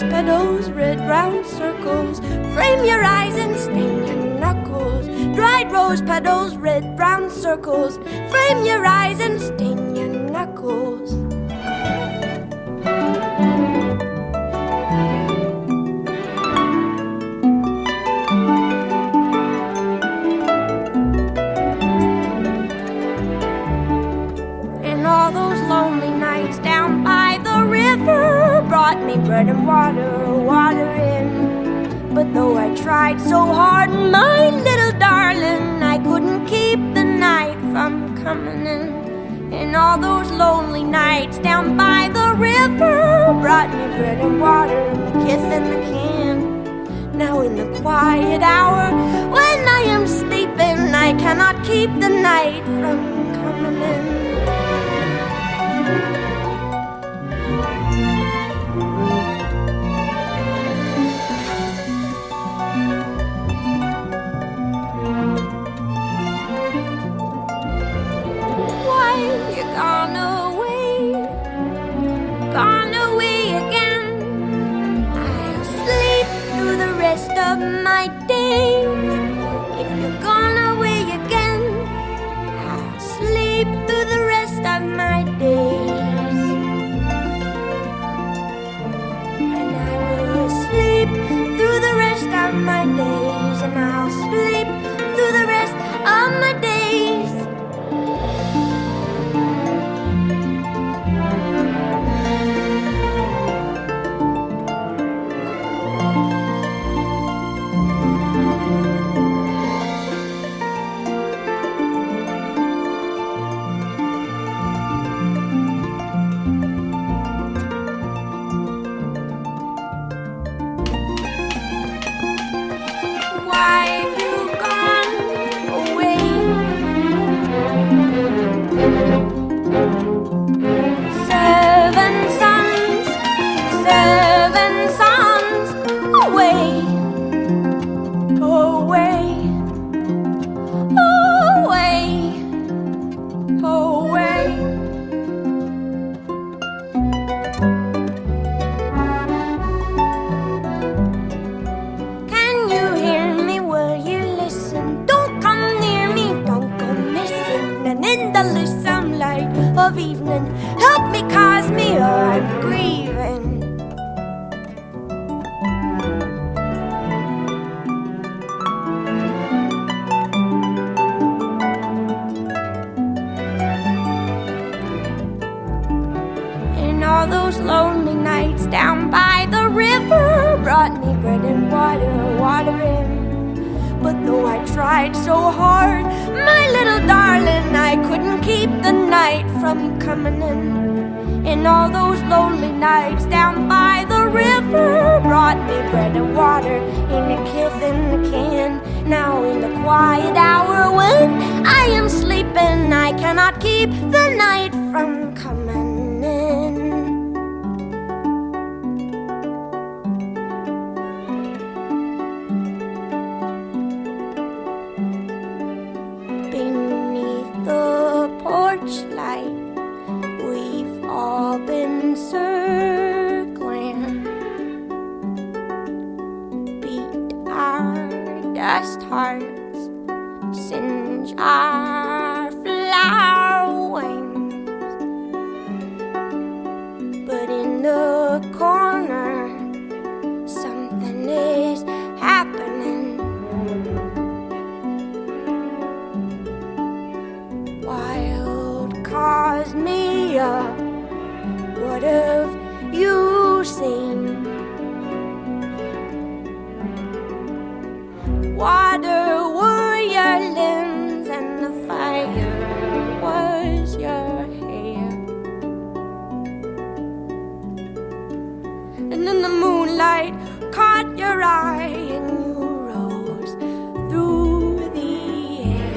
rose petals, red round circles, frame your eyes and stain your knuckles. Dried rose petals, red brown circles, frame your eyes and stain your knuckles. And all those lonely nights down by the river brought me bread and water in. But though I tried so hard, my little darling, I couldn't keep the night from coming in. And all those lonely nights down by the river brought me bread and water and a kiss in the can. Now in the quiet hour when I am sleeping, I cannot keep the night from coming in. Gone away again. I'll sleep through the rest of my days. If you're gone away again, I'll sleep through the rest of my days. And I will sleep through the rest of my days. And I'll sleep through the rest of my days. Of evening, help me, cause me, or I'm grieving. And all those lonely nights down by the river brought me bread and water in. But though I tried so hard, my little darling, I couldn't keep the night from coming in. And all those lonely nights down by the river brought me bread and water and a kiss in the can. Now in the quiet hour when I am sleeping, I cannot keep the night from coming in. Light, we've all been circling, beat our dust hearts, singe our flower wings. But in the corner, something is happening. Cause me up, what have you seen? Water were your limbs and the fire was your hair. And then the moonlight caught your eye and you rose through the air.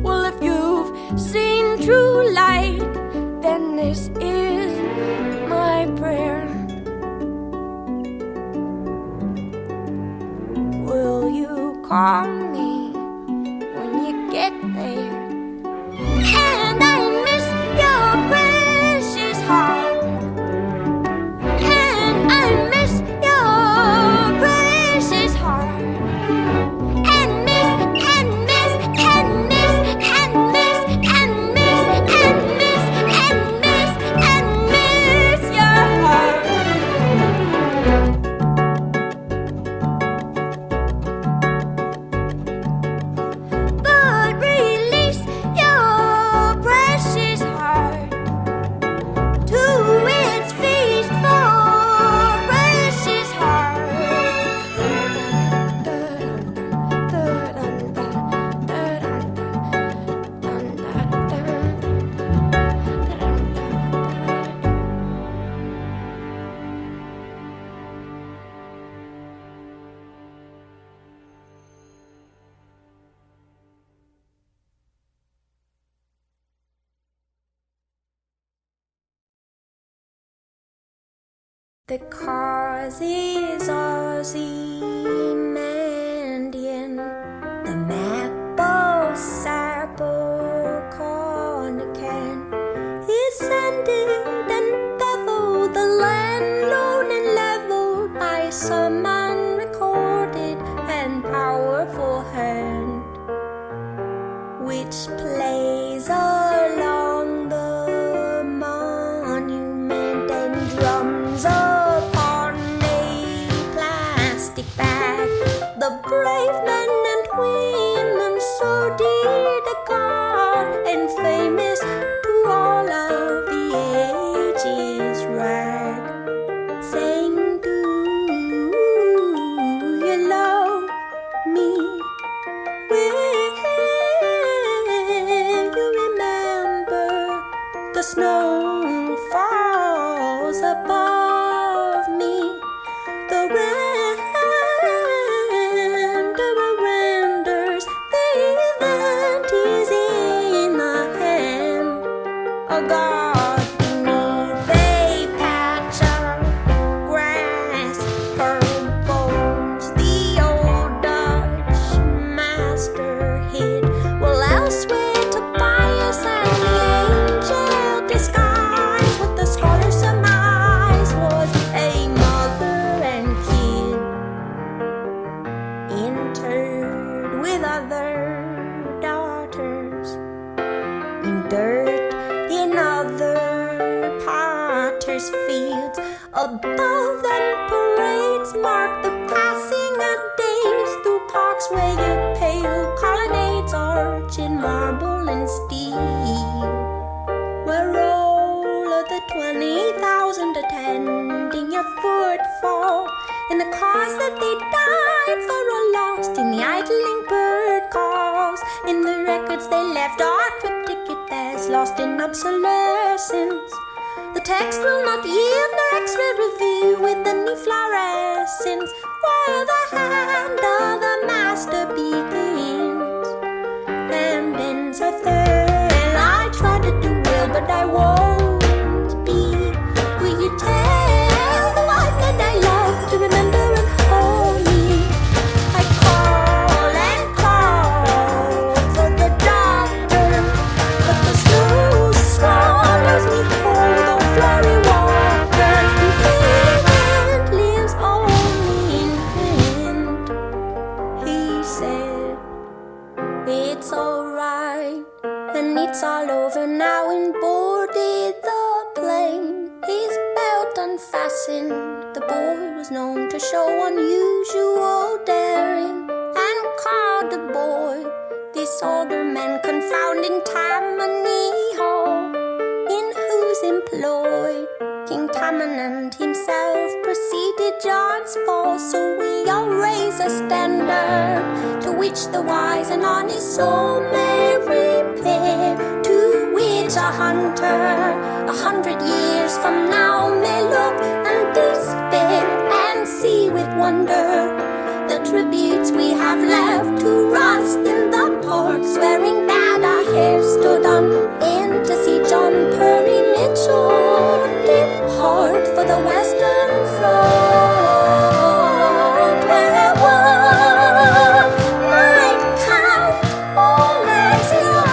Well, if you've seen true light, then this is my prayer. Will you call me when you get there? And I miss your precious heart. The cause is Ozymandian, the Mapple-Sapple-Cornican is sending and beveled the land lone and leveled by some unrecorded and powerful hand, which plays along the monument and drums upon a plastic bag. The brave men and women so dear to God and famous to all of the ages rag, saying, do you love me? Will you remember the snow falls above me? The renders, the event is in the hand of God beneath a patch of grass, her bones the old Dutch master hid. Well, elsewhere Tobias and the angel disguised what the scholar surmised was a mother and kid, interred with other daughters in dirt in other potters' fields. Above them parades mark the passing of days through parks where your pale colonnades arch in marble and steel, where all of the 20,000 attending your footfall in the cause that they died for are lost in the idling bird calls, in the records they left are cryptic at best, lost in obsolescence. The text will not yield nor X-ray reveal with any fluorescence where the hand of the master begins and ends a third. I try to do well, but I won't be. Will you tell the one that I love to remember and hold me? I call and call for the doctor, but the snow swallows me whole. Though Flurry Walker and lives only in print, he said it's alright and it's all over now, and boarded the plane. His belt unfastened, the boy was known to show unusual daring, and called the boy this older man confounding Tammany Hall, in whose employ King Tammany himself preceded John's fall. So we all raise a standard to which the wise and honest soul may repair, to which a hunter 100 years from now may look and despair, and see with wonder the tributes we have left to rust in the port, swearing that our hair stood on end to see John Perry Mitchell depart for the Western Front, where one might count all as young.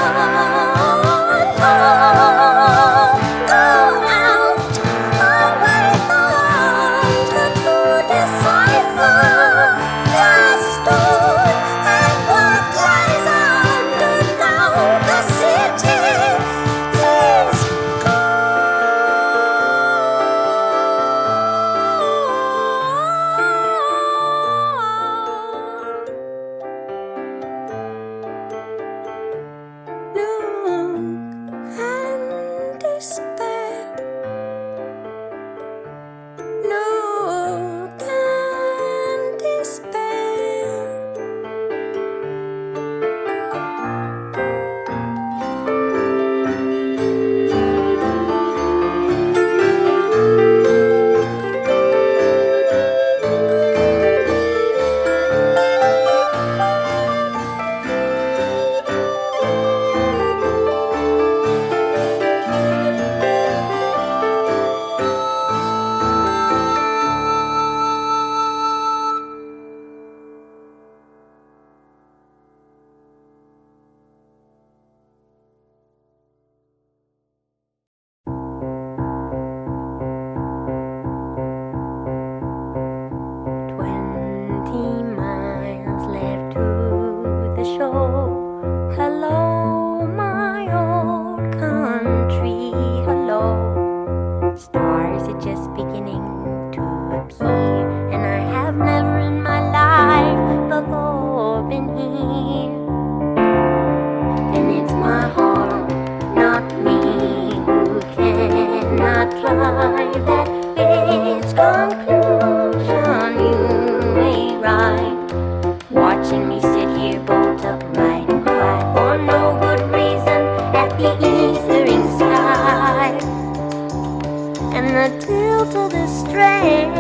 Go out, away the hunter to decipher the story Stars are just beginning to appear, and I have never in my life before been here. And it's my heart, not me, who cannot drive at its conclusion. You may ride, watching me sit here bolt upright and cry for no good reason at the ethering sky. And the tilt of this strange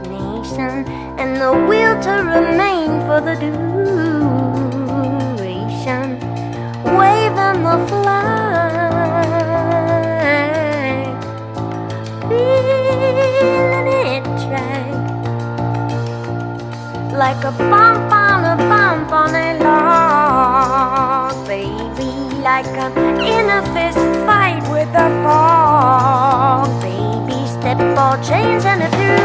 nation, and the will to remain for the duration, waving the flag, feeling it drag like a bump on a log, baby, like an inner fist fight with a fog, baby, step ball change and a duet.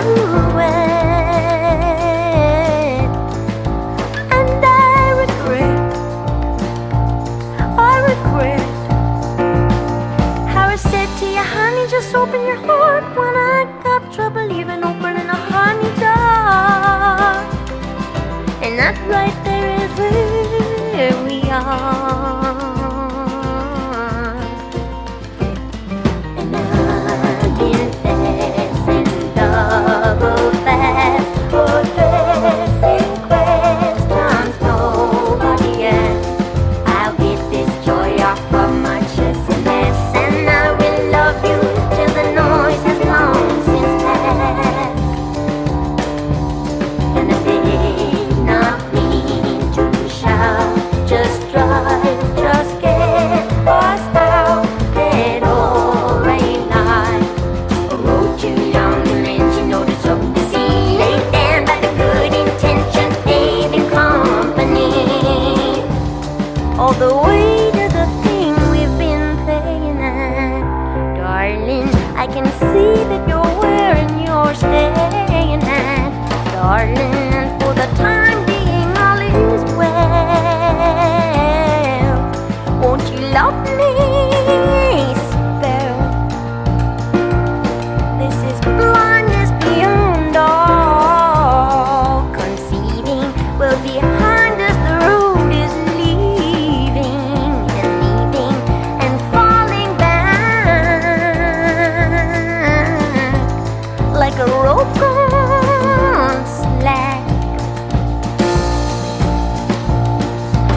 And I regret how I said to you, honey, just open your heart, when I got trouble even opening a honey jar. And that right there is where we are. And I've been facing double fast, addressing questions nobody asked. I'll get this joy off of my chest and mess, and I will love you till the noise has long since passed. And I did not mean to shout, just drive, just get us out, dead or alive. I wrote you down to let you know there's something to see. Ain't damn but the good intentions, babe, in company. All the way to the thing we've been playing at, darling, I can see that you're wearing your staying at, darling, and for the time being all is well. Won't you love me, spell? This is blindness beyond all conceiving. Well, behind us the road is leaving and falling back like a rope on slack.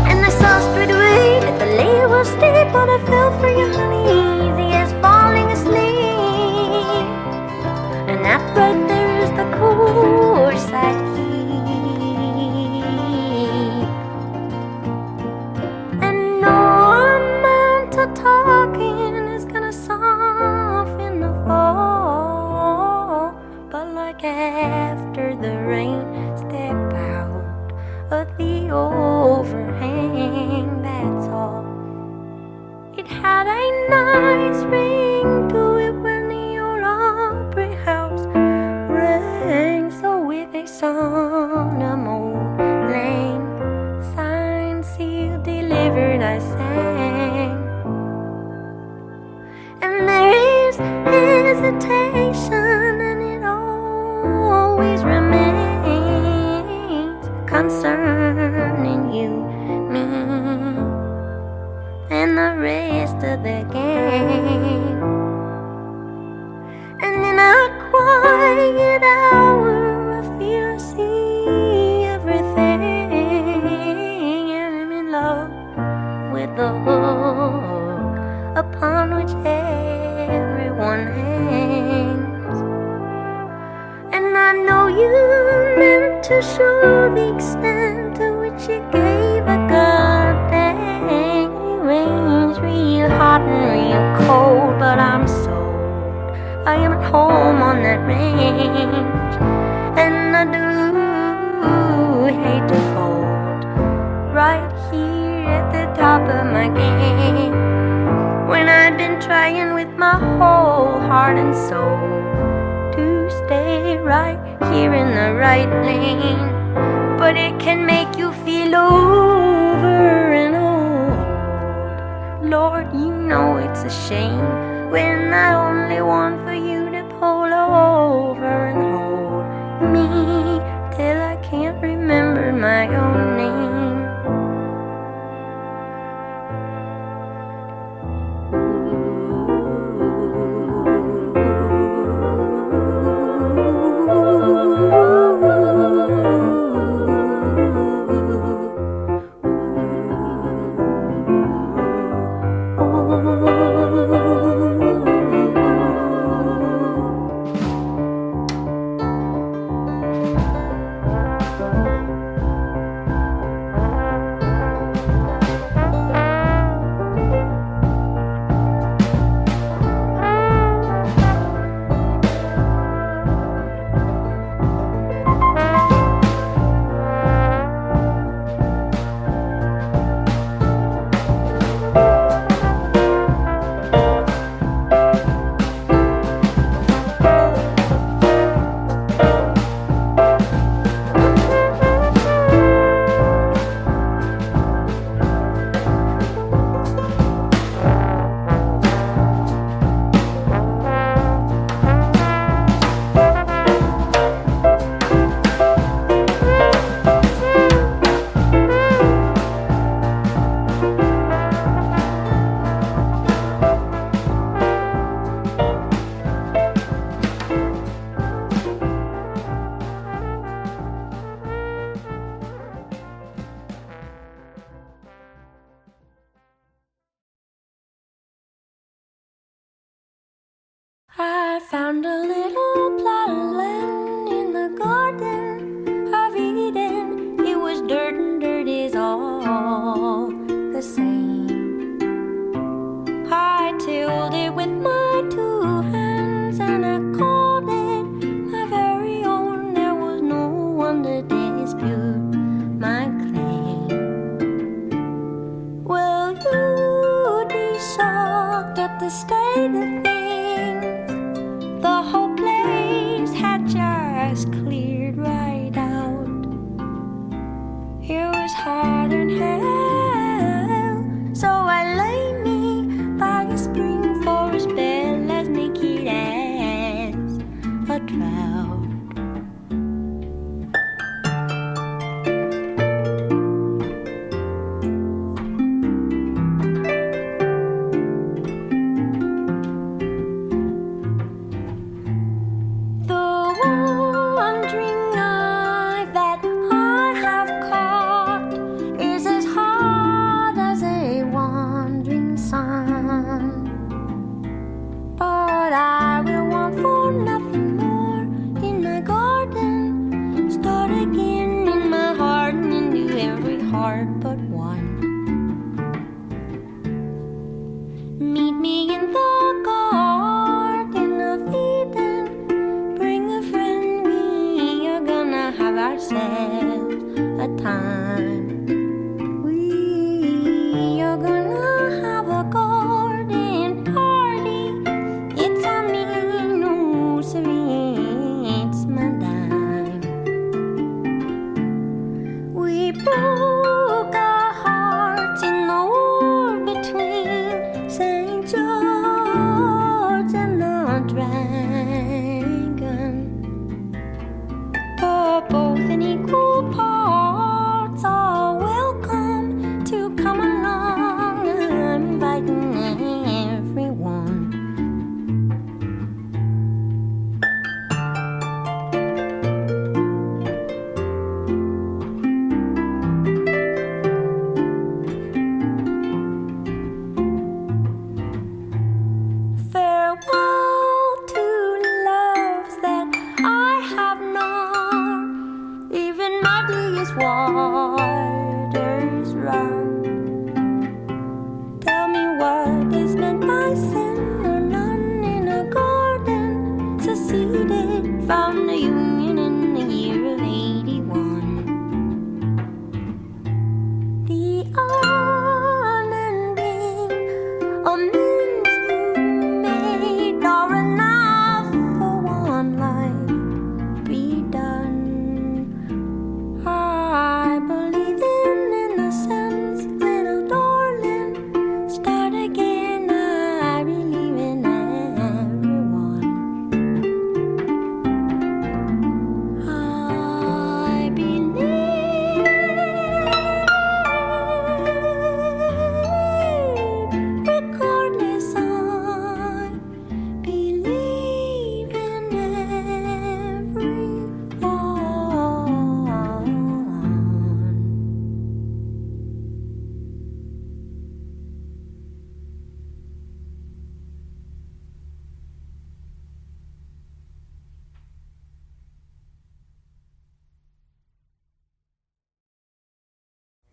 And I saw straight away that the lay was steep, but I fell for you, honey, easy as falling asleep. And that right there is the course I keep. And no amount of talking is gonna soften the fall, but like after the rain, step out of the overhang, that's all. It had a nice ring to it when your opera house rang. So with a solemn old lang, signed, sealed, delivered, I sang. And there is hesitation, and it always remains concerning you, me, and the rest of the gang. And in a quiet hour, I feel I see everything, and I'm in love with the hook upon which everyone hangs. And I know you meant to show the extent to which you gave a goddamn range, real hot and real cold, but I'm sold. I am at home on that range, and I do hate to fold right here at the top of my game, when I've been trying with my whole heart and soul to stay right here in the right lane. But it can make you feel over and old. Lord, you know it's a shame when I only want for you to pull over and hold me till I can't remember my own name. I found a little plot of land in the garden of Eden. It was dirt and dirt is all the same. I tilled it with my 2 hands and I called it my very own. There was no one to dispute my claim. Well, you'd be shocked at the state of things. The whole place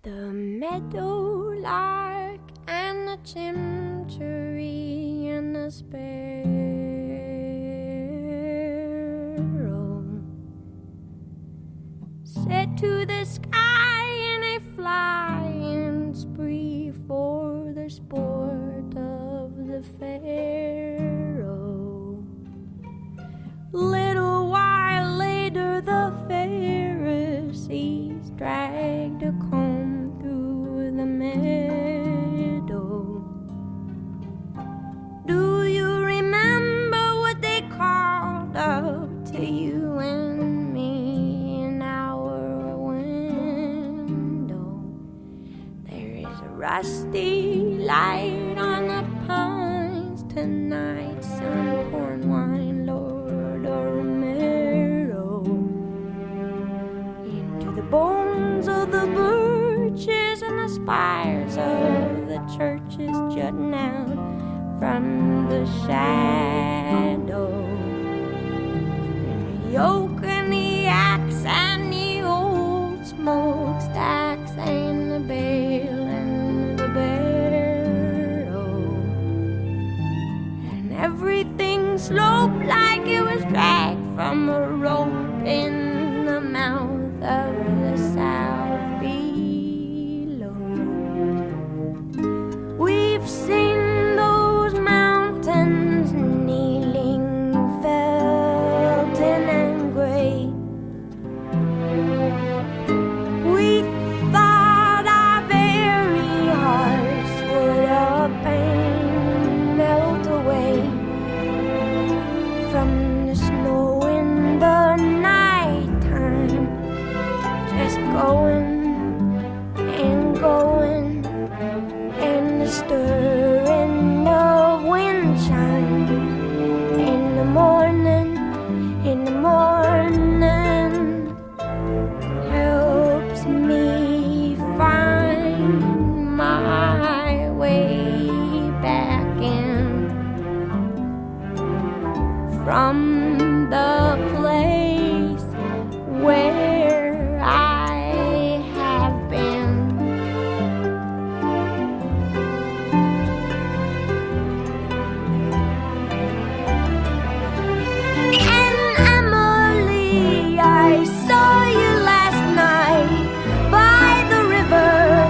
The meadowlark and the chimchuree and the sparrow set to the sky in a flying spree for the sport of the pharaoh. Little while later, the Pharisees dragged a comb through the meadow. Do you remember what they called up to you and me in our window? There is a rusty light on the pines tonight, some corn wine, Lord Romero. Into the bones of the birches and the spires of the churches jutting out from the shadow. And the yoke and the axe and the old smokestacks and the bale and the barrow. And everything sloped like it was dragged from a rope in the mouth of the south below. We've seen those mountains kneeling, felting and gray. We thought our very hearts would up and melt away from the snow in the nighttime, just going and going, and the stirring of wind chime in the morning, helps me find my way back in from the place where I have been. And Emily, I saw you last night by the river.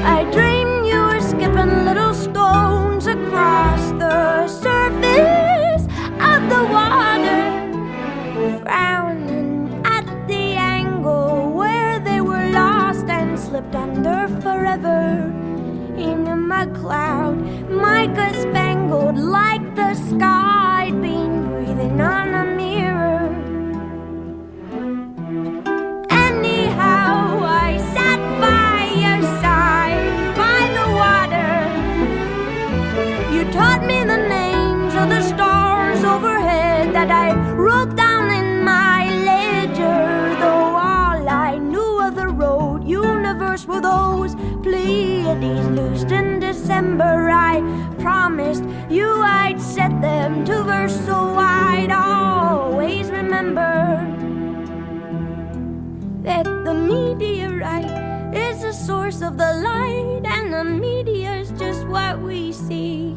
I dreamed you were skipping little stones across the surface of the water, frowning at the angle where they were lost and slipped under forever in a mud cloud, mica spangled like the sky been breathing on a mirror. Anyhow, I sat by your side by the water. You taught me the names of the stars overhead that I wrote down in my ledger, though all I knew of the road universe were those Pleiades loosed in December. I promised you I'd set them to verse, so I'd always remember that the meteorite is the source of the light, and the meteor's just what we see.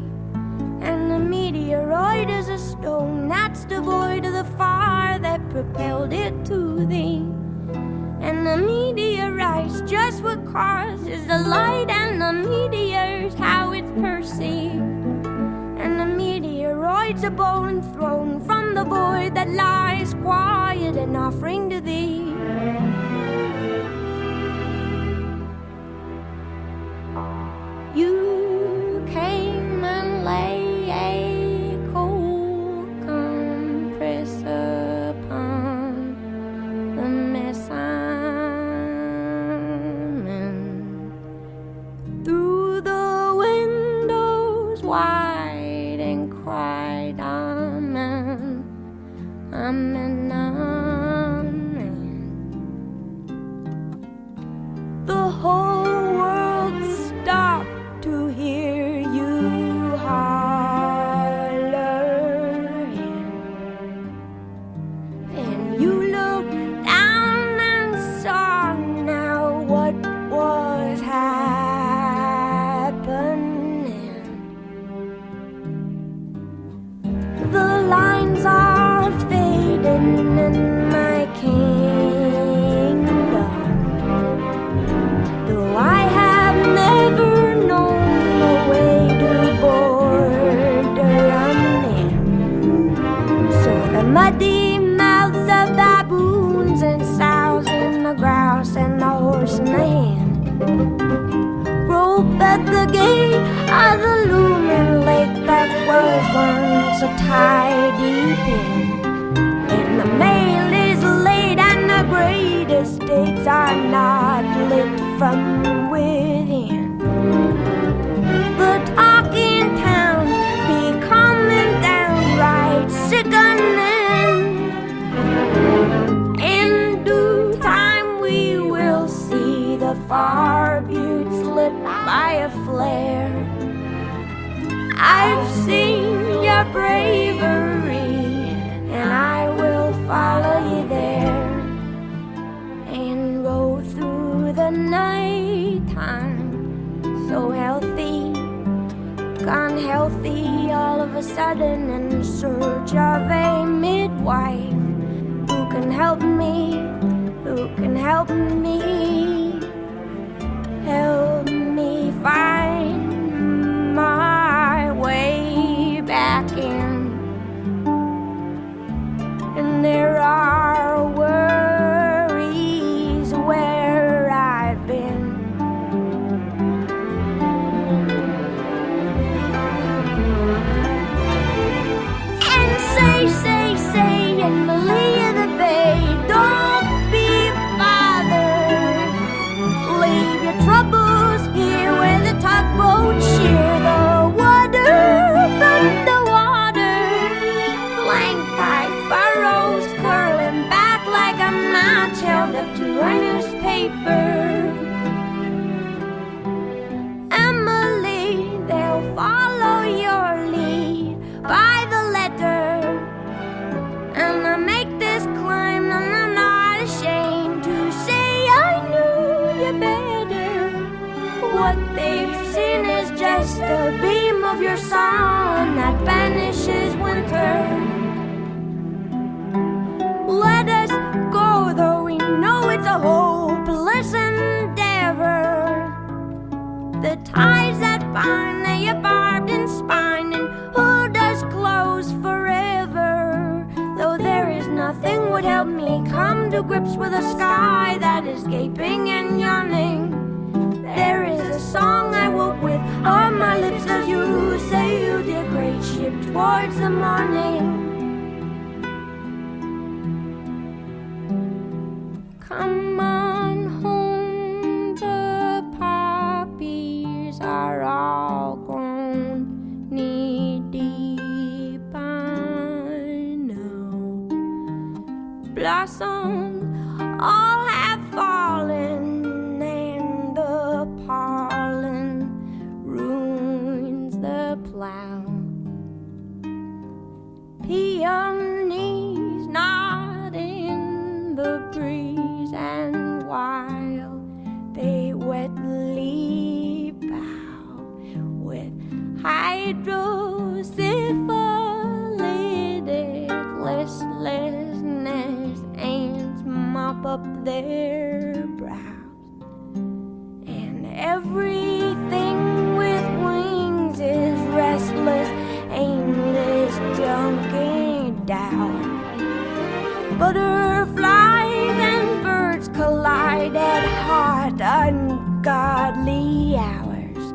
And the meteoroid is a stone that's devoid of the fire that propelled it to thee. And the meteorite's just what causes the light, and the meteor's how it's perceived. And the meteoroid's a bone thrown from the void that lies quiet and offering to thee. You came and lay a cold compress upon the mess I'm in. Through the windows wide and cried, Amen, Amen, Amen. The whole world stopped to hear you holler, and you looked down and saw now once a tidy pen. When the mail is late and the greatest dates are not lit from within, the talk in town becoming downright sickening. In due time we will see the far buttes lit by a flare. I've seen your bravery, and I will follow you there, and go through the night time so healthy, gone healthy all of a sudden, in search of a midwife who can help me, help me find my way back in. And there are worries where I've been. And say, Emily of the Bay, don't be bothered. Leave your troubles here where the tugboats shear the water from the water, flanked by furrows curling back like a match held up to a newspaper. Emily, they'll follow your lead by the letter, and I make this climb and I'm not ashamed to say I knew you better. What they've seen is just a beam of your sun that banishes winter. Let us go, though we know it's a hopeless endeavor. The ties that bind, they are barbed and spined, and who does close forever? Though there is nothing would help me come to grips with a sky that is gaping and yawning. There is a song I woke with on my lips as you sailed your great ship towards the morning. Come on home, the poppies are all grown knee-deep, I know. Blossoms all have fallen, and the pollen ruins the plow. Peonies nod in the breeze, and while they wetly bow with hydrocephalitic listlessness, ants mop up their brows, and everything with wings is restless, aimless, junking down. Butterflies and birds collide at hot, ungodly hours,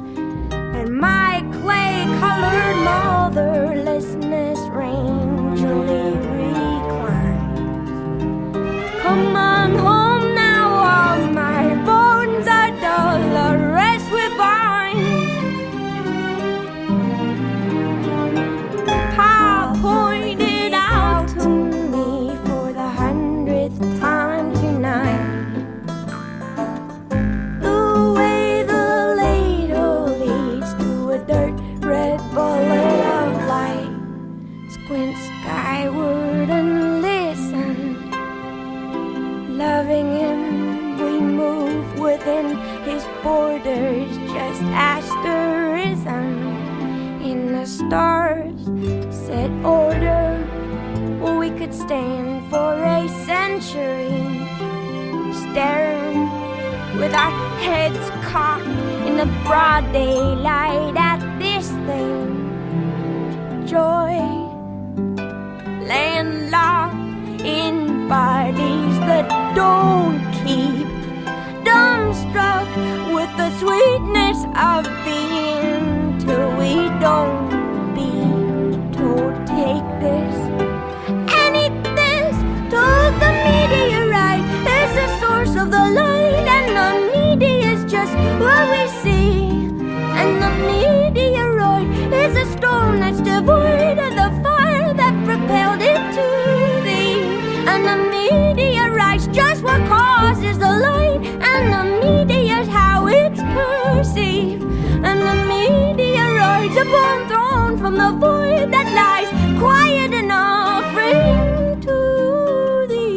and my clay-colored motherlessness rangely reclines. Come on home now, all my bones are dull, the rest with wine. Pa pointed out to me for the 100th time tonight the way the ladle leads to a dirt red bullet of light. Squint skyward and listen. Loving him, we move within his borders, just asterisms in the stars set order. Well, we could stand for a century, staring with our heads cocked in the broad daylight at this thing. Joy, landlocked in bodies that don't keep, dumbstruck with the sweetness of being till we don't be. joy that lies quiet and offering to thee.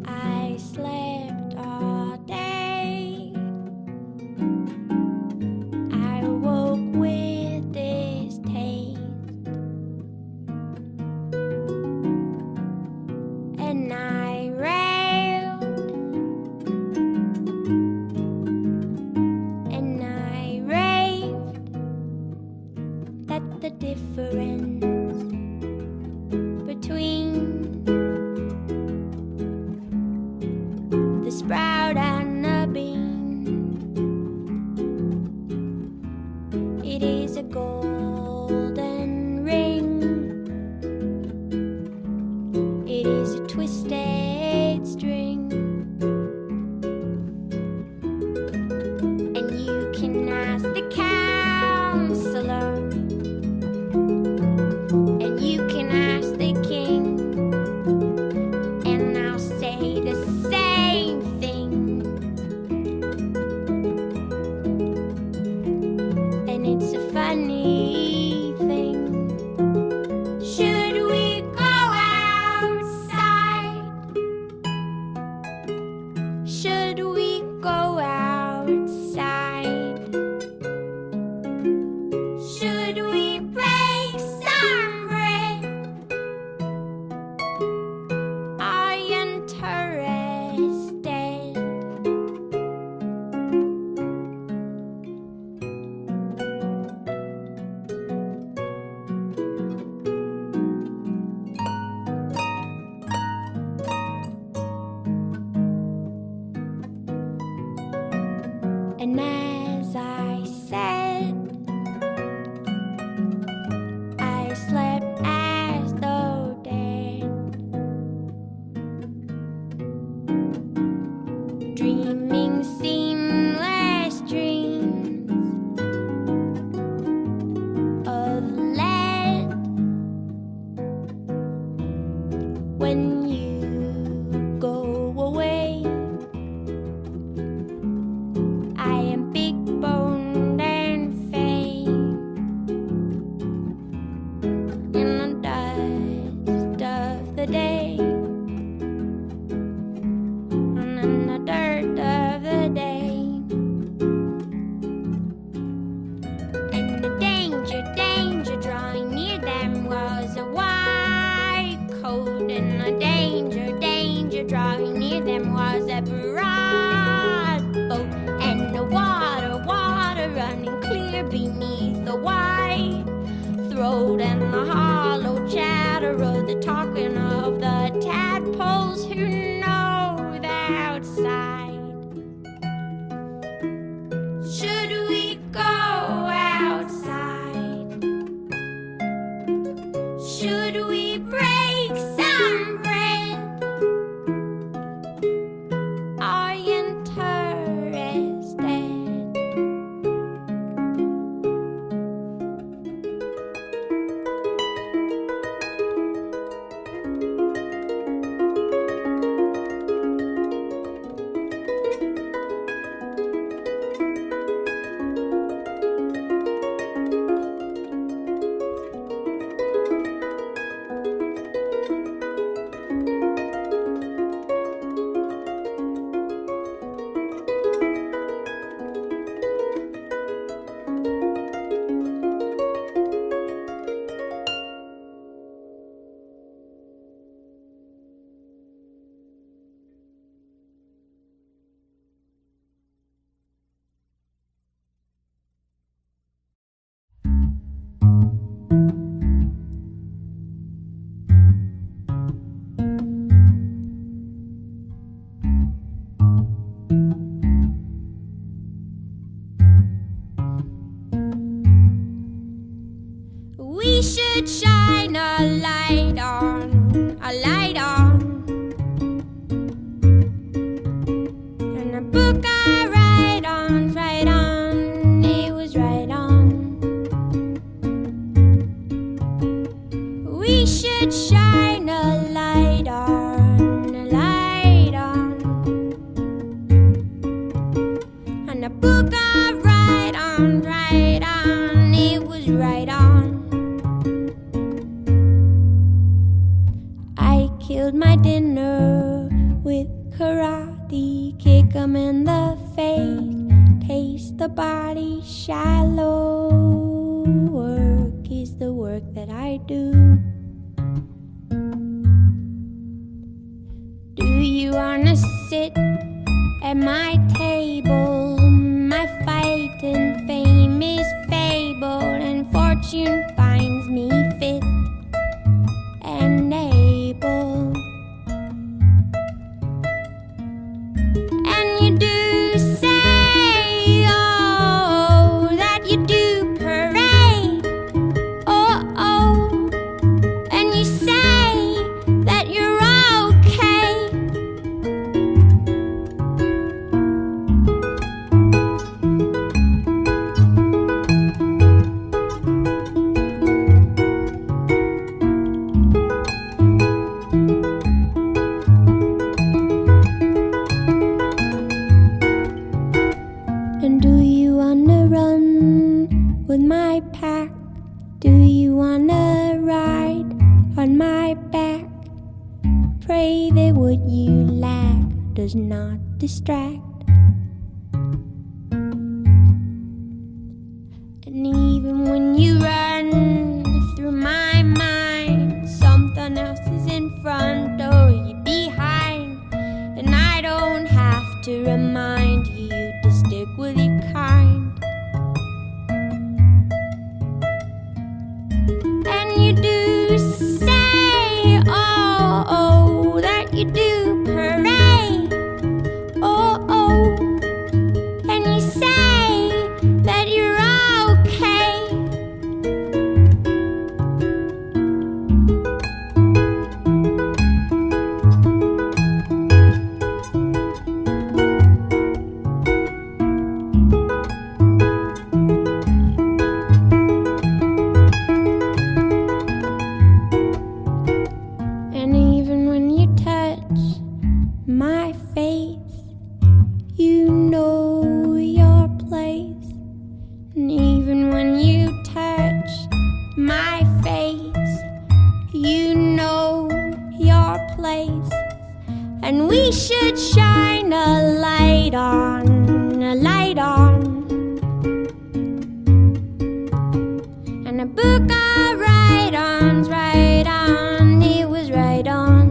I slept all day. I woke with this taste, and I railed, and I raved that the difference between the sprout and the bean, it is a golden ring, it is a twisted string, and you can ask the counselor, and you can ask the king, and I'll say the same thing. And it's a funny thing. Should we go outside? Should we go outside? Should we break some bread? Are you interested? And as I said, I slept as though dead, dreaming seamless dreams of lead. When you go away, I am big boned and fake in the dust of the day, and in the dirt of the day, and the danger drawing near them was a white coat, and the danger drawing near them was a broad boat, and the water running clear beneath the white throat, and the hollow chatter of the talking of the tadpoles who know the outside. Should we go outside? Should we break some bread? Are you interested? should shine a light on, a light on. And a book of right on, it was right on. I killed my dinner with karate, kick 'em in the face, taste the body shallow. Work is the work that I do. Do you wanna sit at my table? My fight and fame is fabled, and fortune finds me fit and able. And you do say, oh, that you do parade, oh, oh, and you say that you're okay. And do you wanna run with my pack? Do you wanna ride on my back? Pray that what you lack does not distract. And even when you run through my mind, something else is in front or you behind. And I don't have to remind you to stick with your kind. And you do say, oh, oh, that you do parade, oh, oh, and you say that you're okay. And even when you touch my face, you know your place. And even when you touch my face, you know your place. And we should shine a light on, a light on. And a book of right-ons, right on, it was right on.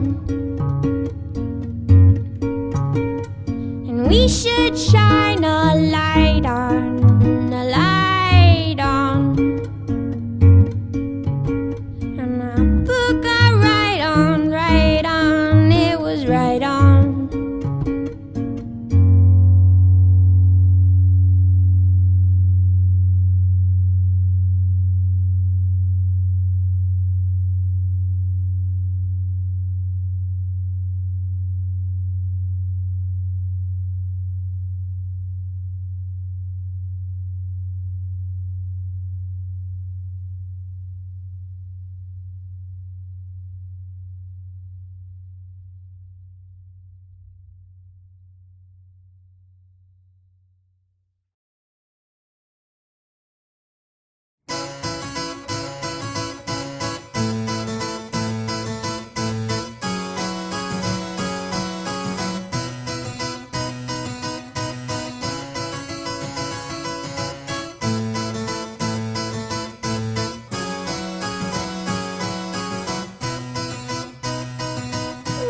And we should shine a light on, a light on. And a book of right-ons, right on, it was right on.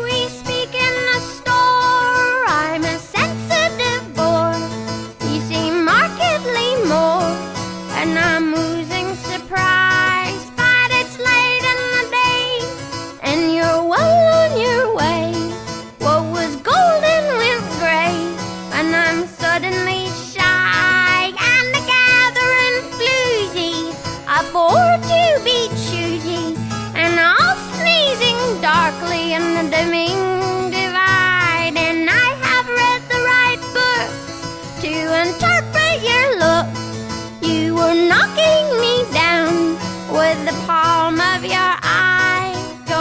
We speak in the store, I'm a sensitive boy. You seem markedly more, and I'm losing surprise. But it's late in the day, and you're well on your way. What was golden went gray, and I'm suddenly shy. And the gathering floozies afford to be choosy, and all sneezing darkly in the dimming divide. And I have read the right books to interpret your look. You were knocking me down with the palm of your eye. Go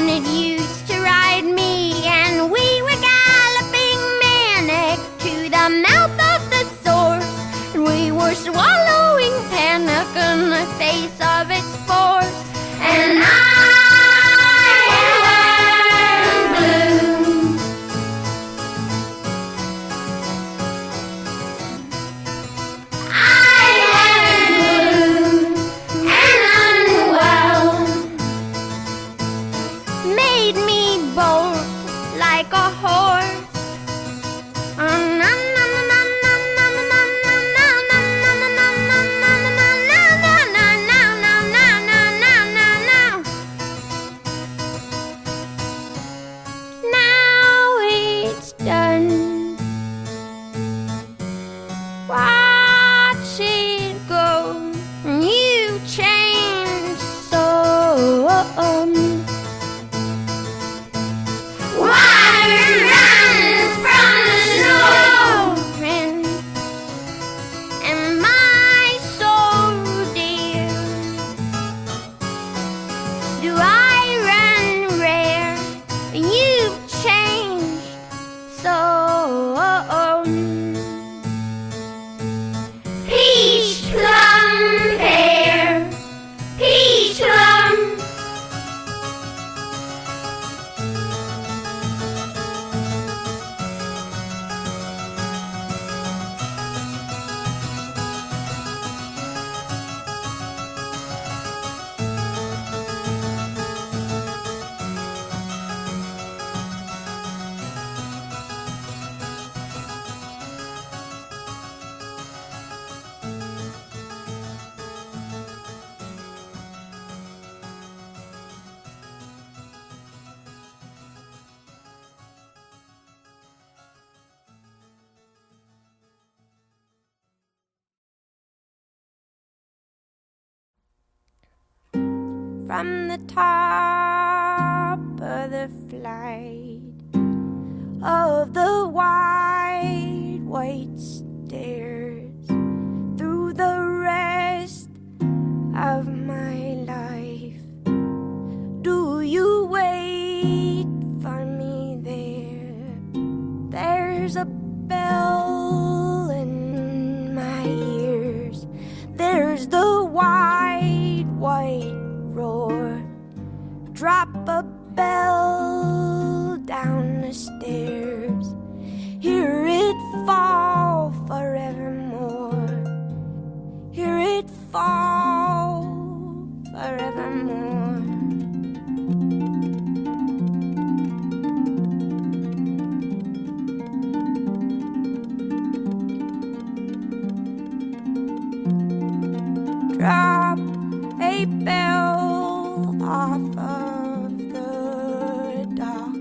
and it used to ride me, and we were galloping manic to the mouth of the source, and we were swallowing panic in the face of its force. And I am blue. I am blue and unwell. Made me bolt like a horse. Now it's done. Watch it go. You changed so. Water runs from the snow, and my soul, dear, do I run rare? You've changed so. Peach plum pear, peach plum. From the top of the flight of the wide white stairs, through the rest of my life, do you wait for me there? There's a bell in my ears, there's the wide white roar. Drop a bell down the stairs, hear it fall forevermore, hear it fall forevermore. Drop a bell off of the dock,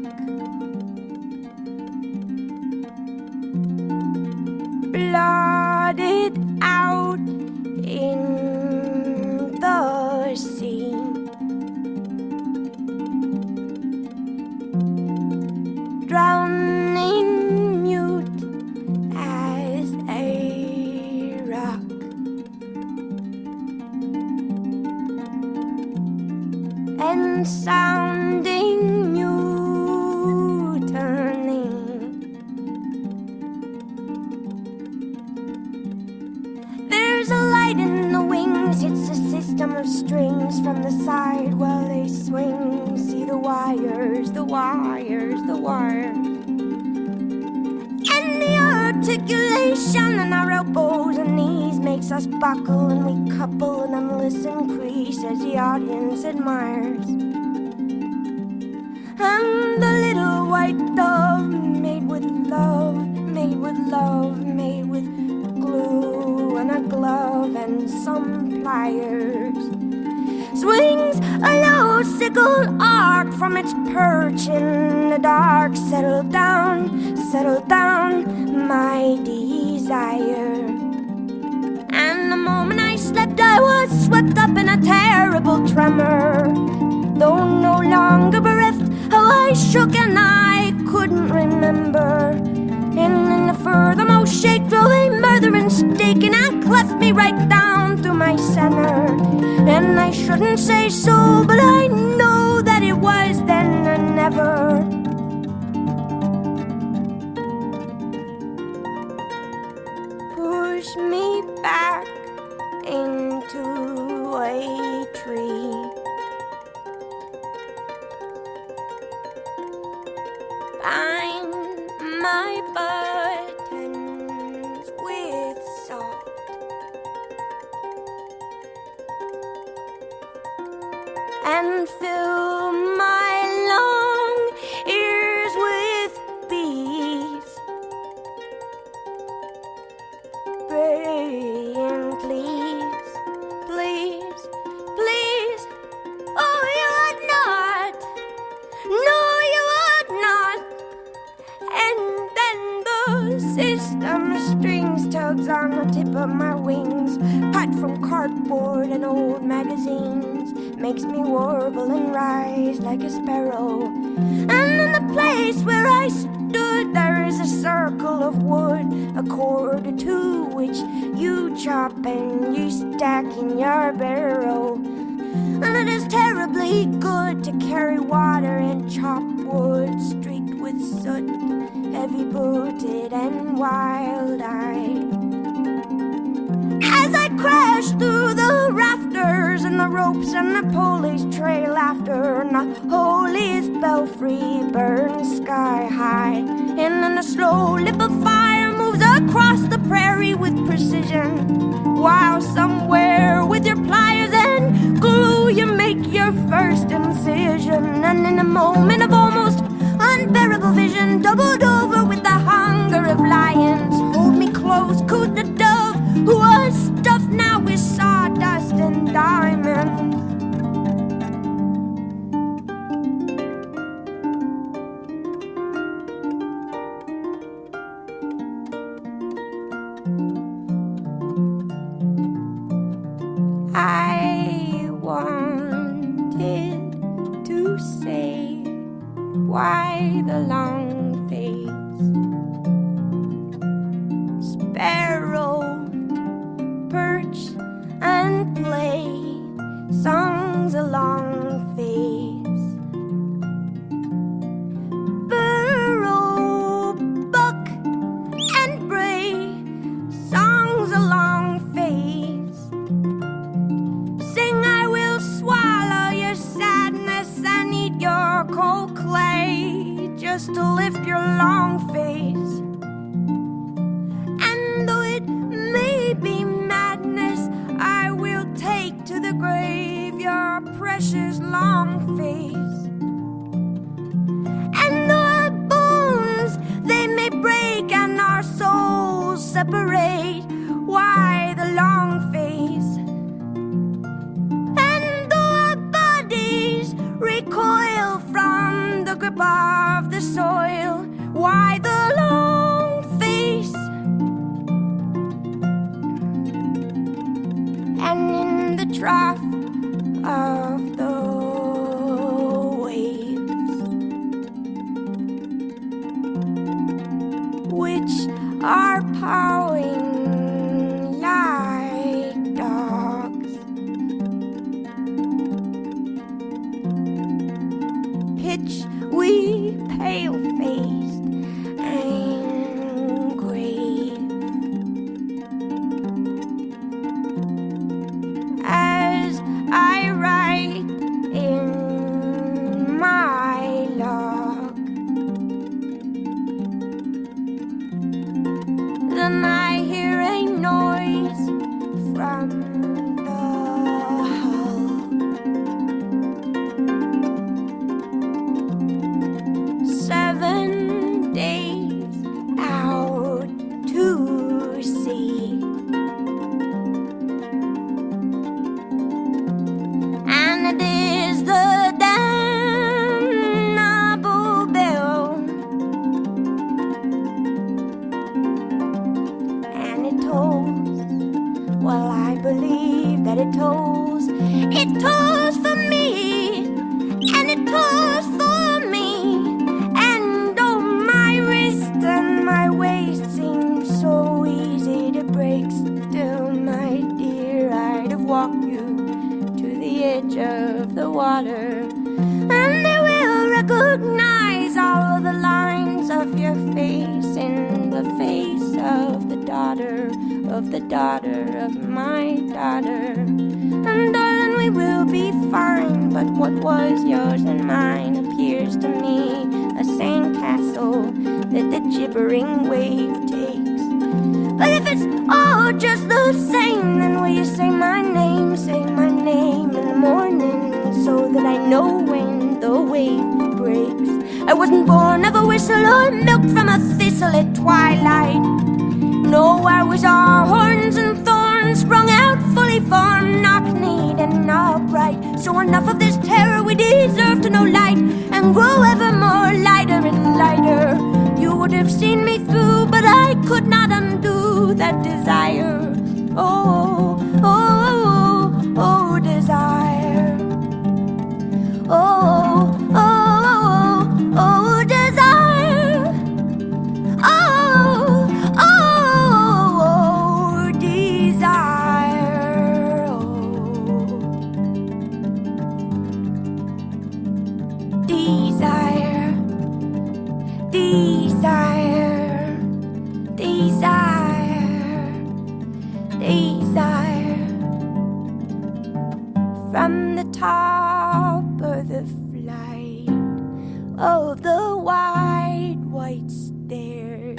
blotted out in the sea. Drowning mute as a rock. And sounding mutiny. There's a light in the wings, it's a system of strings from the side while they swing. See the wires, the wires, the wires. And the articulation in our elbows and knees makes us buckle, and we couple an endless increase as the audience admires. And the little white dove, made with love, made with love, made with glue and a glove and some pliers, swings a low sickle arc from its perch in the dark. Settle down, my desire. And the moment I slept, I was swept up in a terrible tremor. Though no longer bereft, how I shook and I couldn't remember. And in the furthermost shake drove a murderous stake, and I cleft me right down through my center. And I shouldn't say so, but I know that it was then never. Push me back into a tree. Bind my buttons with salt. And fill my long ears with bees, praying, please, please, please. Oh, you would not. No, you would not. And then the system strings tugs on the tip of my wings, cut from cardboard and old magazines, makes me warble and rise like a sparrow. And in the place where I stood, there is a circle of wood, a cord or two which you chop and you stack in your barrow. And it is terribly good to carry water and chop wood streaked with soot, heavy-booted and wild-eyed. As I crash through the rafters and the ropes and the pulleys trail after, and the holiest belfry burns sky high, and then a slow lip of fire moves across the prairie with precision, while somewhere with your pliers and glue you make your first incision. And in a moment of almost unbearable vision, doubled over with the hunger of lions, hold me close, cooed the dove, who was stuffed now with sawdust and diamonds. I wanted to say, why the long face? Sparrow, perch and play songs along face. Burrow, buck and bray songs along face. Sing, I will swallow your sadness and eat your cold clay, just to lift your long face. And though it may be madness, I will take to the grave your precious long face. And though our bones they may break and our souls separate, why the long face? And though our bodies recoil from the grip of the soil, why the long face? And in the trough of the waves, which are pawing like dogs, pitch we pale-faced and grave, as I write in my log. Then I hear a noise from the hull. 7 days out to sea, and it is the damnable bell, and it tolls. Well, I believe that it tolls. It tolls for me, and it tolls for me. And oh, my wrist and my waist seem so easy to break. Still, my dear, I'd have walked you to the edge of the water, and there will recognize all of the lines of your face in the face of the daughter of my daughter. And darling, we will be fine, but what was yours and mine appears to me a sandcastle that the gibbering wave takes. But if it's all just the same, then will you say my name in the morning, so that I know when the wave breaks. I wasn't born of a whistle or milked from a thistle at twilight. No, I was all horns and thorns, sprung out fully formed, knock-kneed and upright. So enough of this terror, we deserve to know light, and grow ever more lighter and lighter. You would have seen me through, but I could not undo that desire. Oh, oh, oh, oh, desire. Oh, oh, oh, oh, desire. Oh, oh, oh, desire. Oh, desire. Desire, desire, desire. From the top of the flight of the wide white stairs,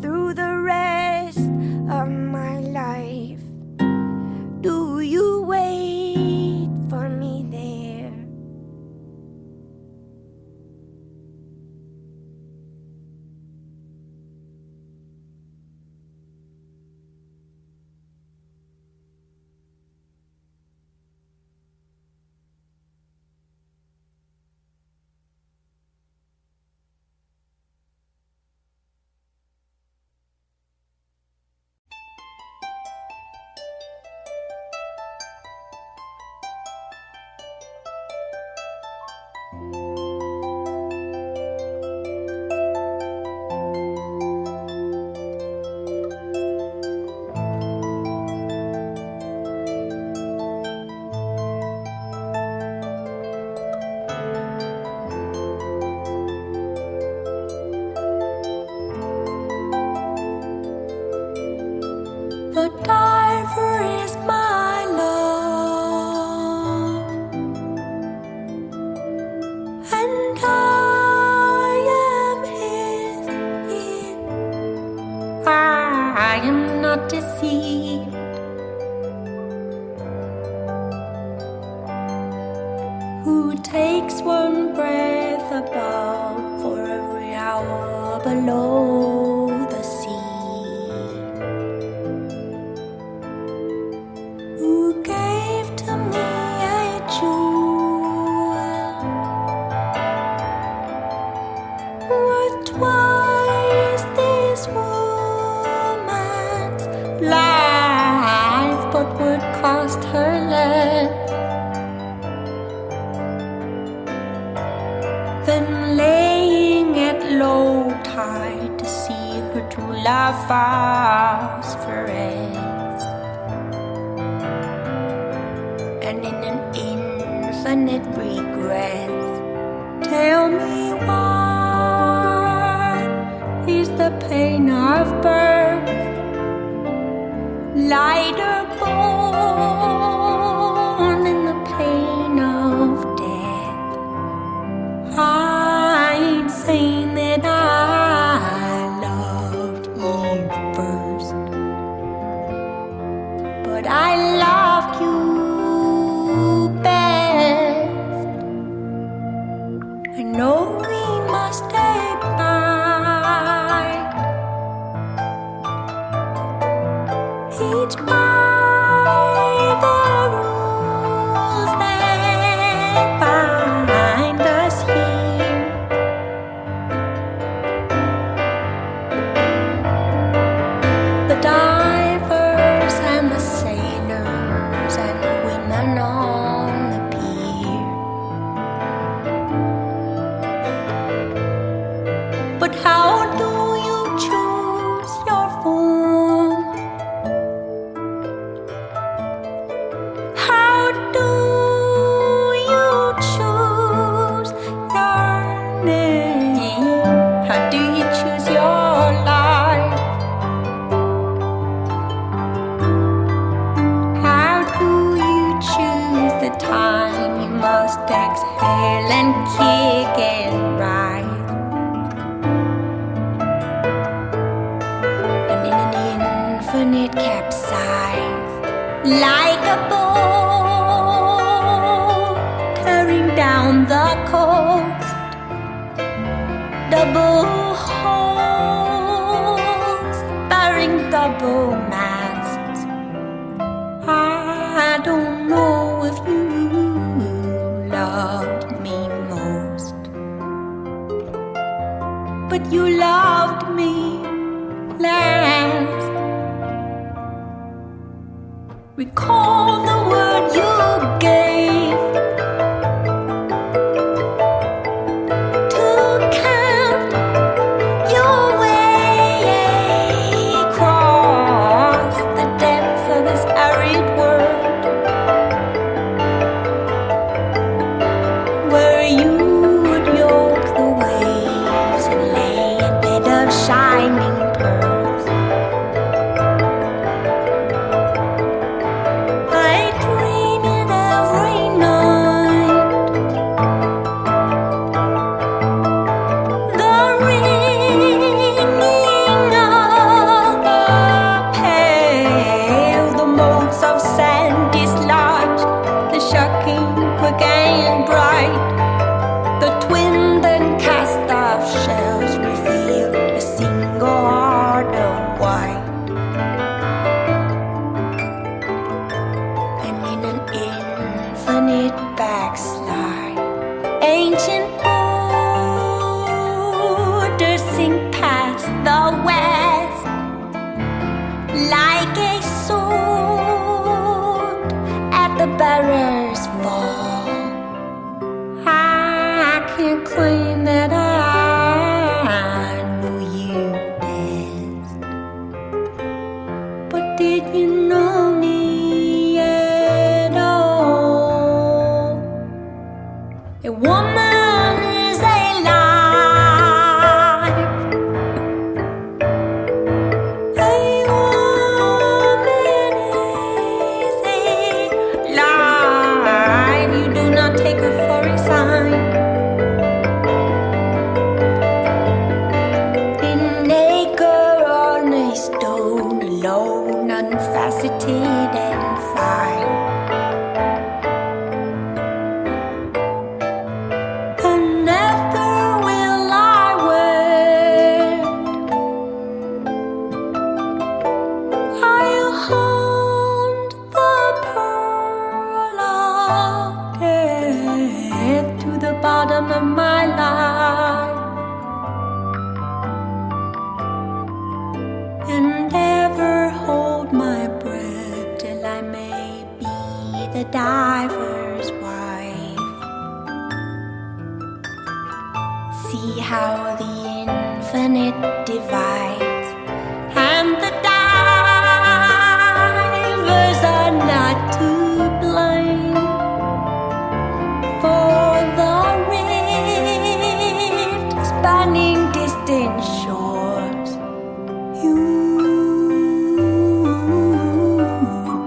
through the rest of my life, do you wait for me there? The diver is my love, and I am his ear. I am not deceived. Who takes one breath above for every hour below the sea? Who gave to me a jewel worth twice this woman's life, but would cost her less than laying at low tide to see her true love phosphoresce. And in an infinite regret, tell me what is the pain of birth, lighter born in the pain of death? I ain't saying that I loved Eve first, but I loved you best. I know we must abide each by the rules that bind us here. The divers and the sailors and the women on the pier. But how do you choose your form? How do you time you must exhale and kick and rise. And in an infinite capsize, like a boat tearing down the coast, double holes, bearing double masts. I don't know if you loved me most, but you loved me last. Recall the word you gave to count your way across the depths of this arid world, where you would yoke the waves and lay a bed of shining pearls. I dream it every night, the ringing of the pale, the motes of sand dislodged, the shocking quick and bright, the twinned and cast off shells reveal a single heart of white. And in an infinite backslide, ancient borders sink past the west, like a sword at the bearer's fall. I can't claim that I knew you best, but did you know me at all? A woman is alive. A woman is alive. You do not take her for a sign. In acre on a stone, alone, unfaceted and fine. And never will I wear. I'll hunt the pearl of death to the bottom of my life, and ever hold my breath till I may be the diver's wife. See how the infinite divides, and the divers are not to blame for the rift spanning distant shores. You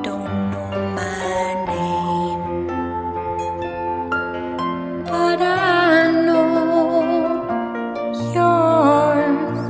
don't know my name, but I know yours.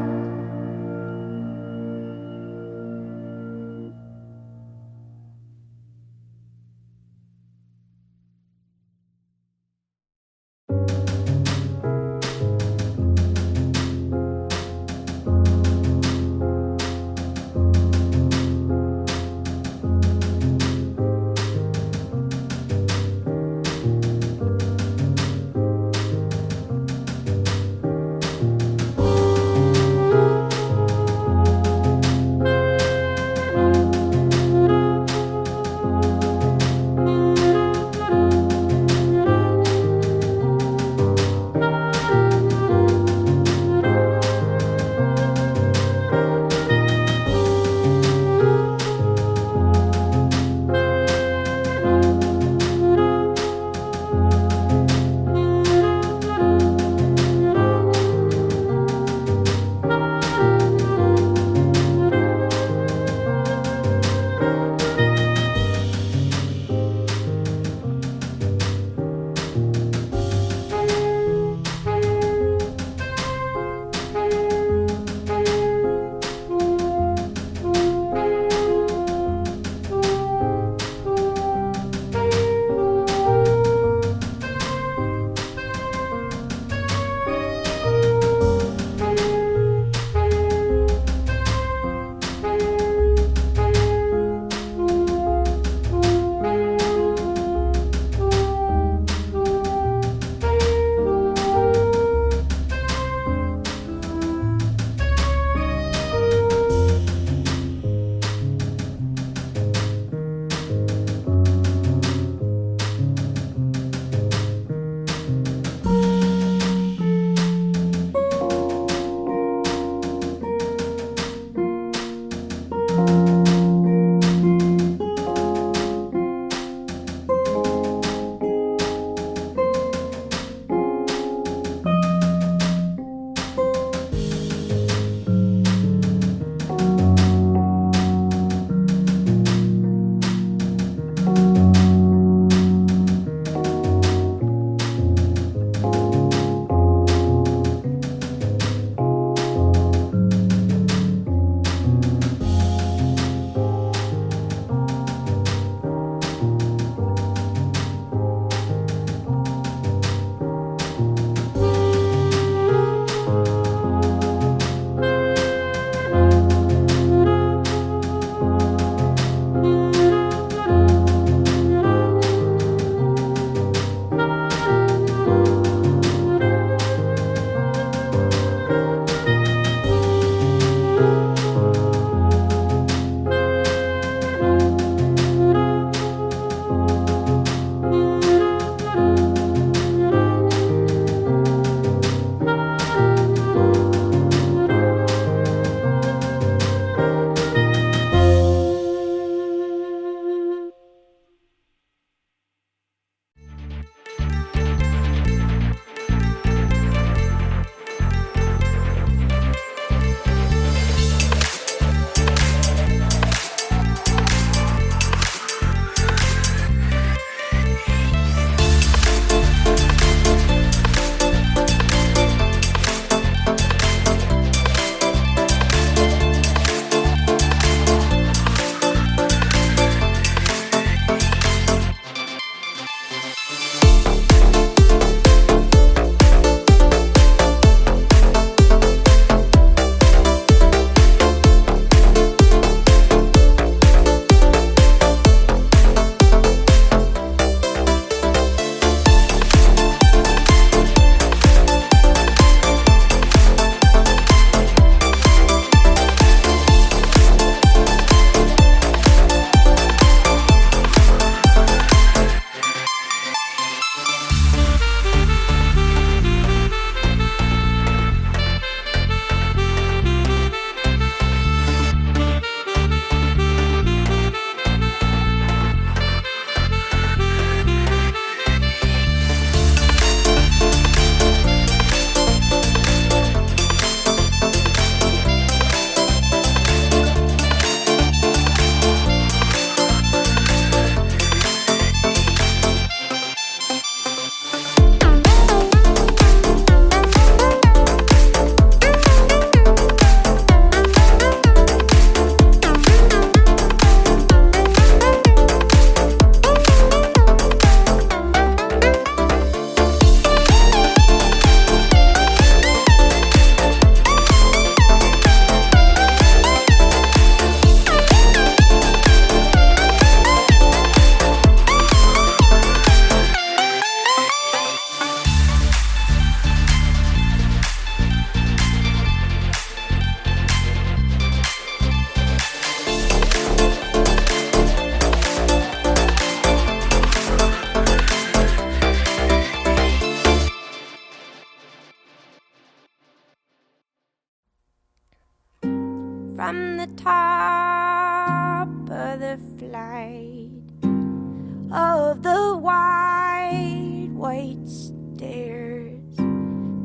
of the wide white stairs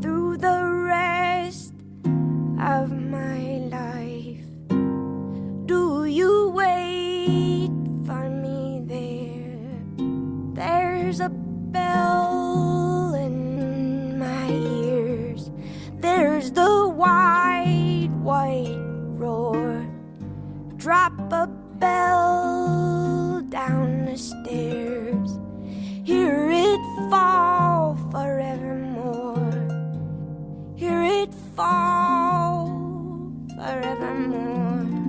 through the rest of my life. Do you wait for me there? There's a bell in my ears. There's the wide white roar. Drop a bell down the stairs. Hear it fall forevermore. Hear it fall forevermore.